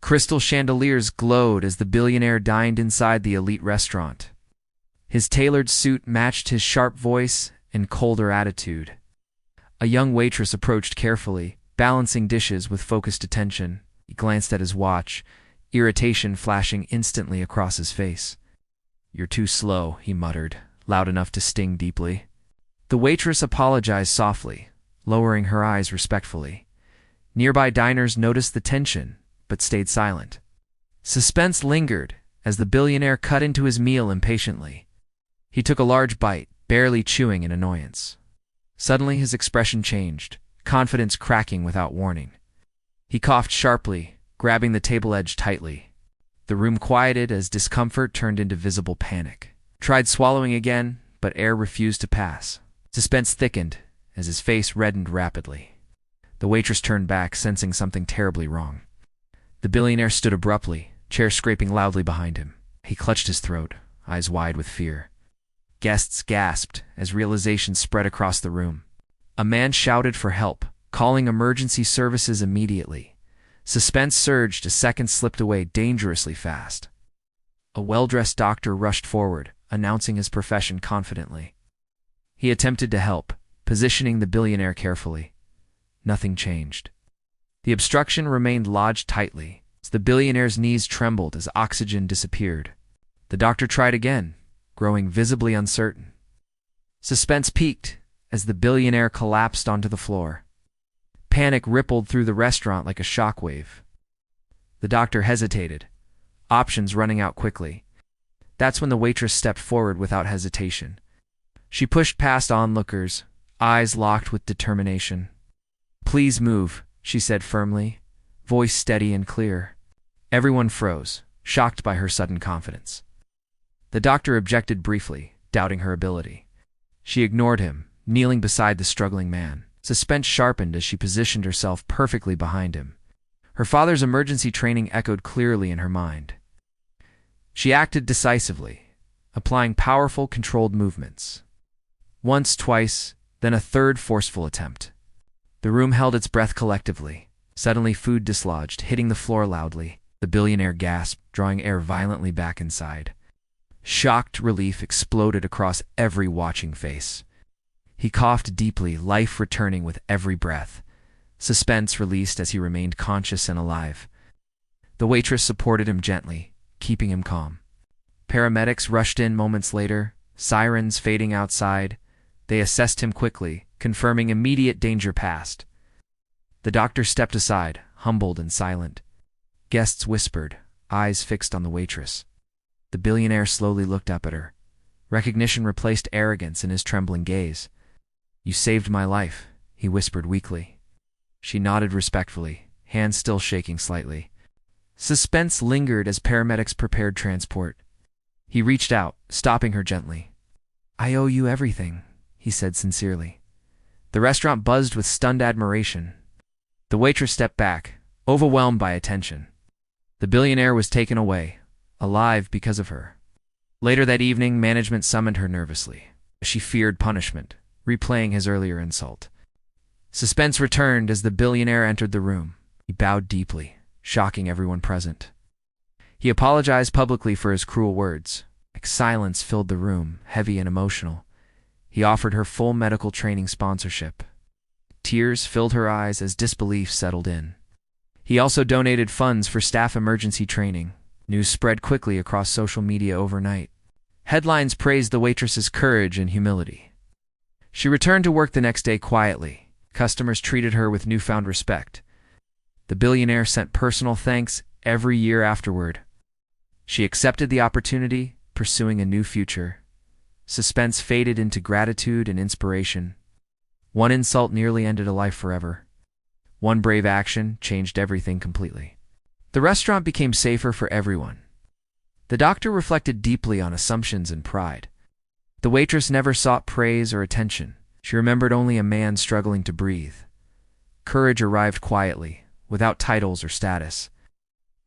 Crystal chandeliers glowed as the billionaire dined inside the elite restaurant. His tailored suit matched his sharp voice and colder attitude. A young waitress approached carefully, balancing dishes with focused attention. He glanced at his watch, irritation flashing instantly across his face. "You're too slow," he muttered, loud enough to sting deeply. The waitress apologized softly, lowering her eyes respectfully. Nearby diners noticed the tension, but stayed silent. Suspense lingered as the billionaire cut into his meal impatiently. He took a large bite, barely chewing in annoyance. Suddenly his expression changed, confidence cracking without warning. He coughed sharply, grabbing the table edge tightly. The room quieted as discomfort turned into visible panic. Tried swallowing again, but air refused to pass. Suspense thickened as his face reddened rapidly. The waitress turned back, sensing something terribly wrong. The billionaire stood abruptly, chair scraping loudly behind him. He clutched his throat, eyes wide with fear. Guests gasped as realization spread across the room. A man shouted for help, calling emergency services immediately. Suspense surged as seconds slipped away dangerously fast. A well-dressed doctor rushed forward, announcing his profession confidently. He attempted to help, positioning the billionaire carefully. Nothing changed. The obstruction remained lodged tightly. The billionaire's knees trembled as oxygen disappeared. The doctor tried again, growing visibly uncertain. Suspense peaked as the billionaire collapsed onto the floor. Panic rippled through the restaurant like a shockwave. The doctor hesitated, options running out quickly. That's when the waitress stepped forward without hesitation. She pushed past onlookers, eyes locked with determination. "Please move," she said firmly, voice steady and clear. Everyone froze, shocked by her sudden confidence. The doctor objected briefly, doubting her ability. She ignored him, kneeling beside the struggling man. Suspense sharpened as she positioned herself perfectly behind him. Her father's emergency training echoed clearly in her mind. She acted decisively, applying powerful, controlled movements. Once, twice, then a third forceful attempt. The room held its breath collectively. Suddenly food dislodged, hitting the floor loudly. The billionaire gasped, drawing air violently back inside. Shocked relief exploded across every watching face. He coughed deeply, life returning with every breath. Suspense released as he remained conscious and alive. The waitress supported him gently, keeping him calm. Paramedics rushed in moments later, sirens fading outside. They assessed him quickly, confirming immediate danger past. The doctor stepped aside, humbled and silent. Guests whispered, eyes fixed on the waitress. The billionaire slowly looked up at her. Recognition replaced arrogance in his trembling gaze. "You saved my life," he whispered weakly. She nodded respectfully, hands still shaking slightly. Suspense lingered as paramedics prepared transport. He reached out, stopping her gently. "I owe you everything," he said sincerely. The restaurant buzzed with stunned admiration. The waitress stepped back, overwhelmed by attention. The billionaire was taken away, alive because of her. Later that evening, management summoned her nervously. She feared punishment, replaying his earlier insult. Suspense returned as the billionaire entered the room. He bowed deeply, shocking everyone present. He apologized publicly for his cruel words. Silence filled the room, heavy and emotional. He offered her full medical training sponsorship. Tears filled her eyes as disbelief settled in. He also donated funds for staff emergency training. News spread quickly across social media overnight. Headlines praised the waitress's courage and humility. She returned to work the next day quietly. Customers treated her with newfound respect. The billionaire sent personal thanks every year afterward. She accepted the opportunity, pursuing a new future. Suspense faded into gratitude and inspiration. One insult nearly ended a life forever. One brave action changed everything completely. The restaurant became safer for everyone. The doctor reflected deeply on assumptions and pride. The waitress never sought praise or attention. She remembered only a man struggling to breathe. Courage arrived quietly, without titles or status.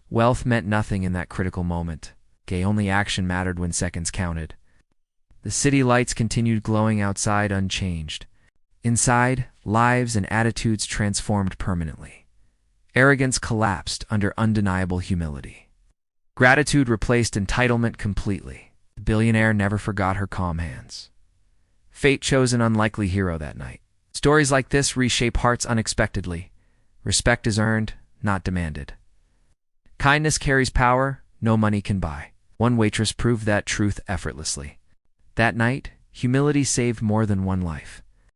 Wealth meant nothing in that critical moment. Only action mattered when seconds counted. The city lights continued glowing outside unchanged. Inside, lives and attitudes transformed permanently. Arrogance collapsed under undeniable humility. Gratitude replaced entitlement completely. The billionaire never forgot her calm hands. Fate chose an unlikely hero that night. Stories like this reshape hearts unexpectedly. Respect is earned, not demanded. Kindness carries power no money can buy. One waitress proved that truth effortlessly. That night, humility saved more than one life.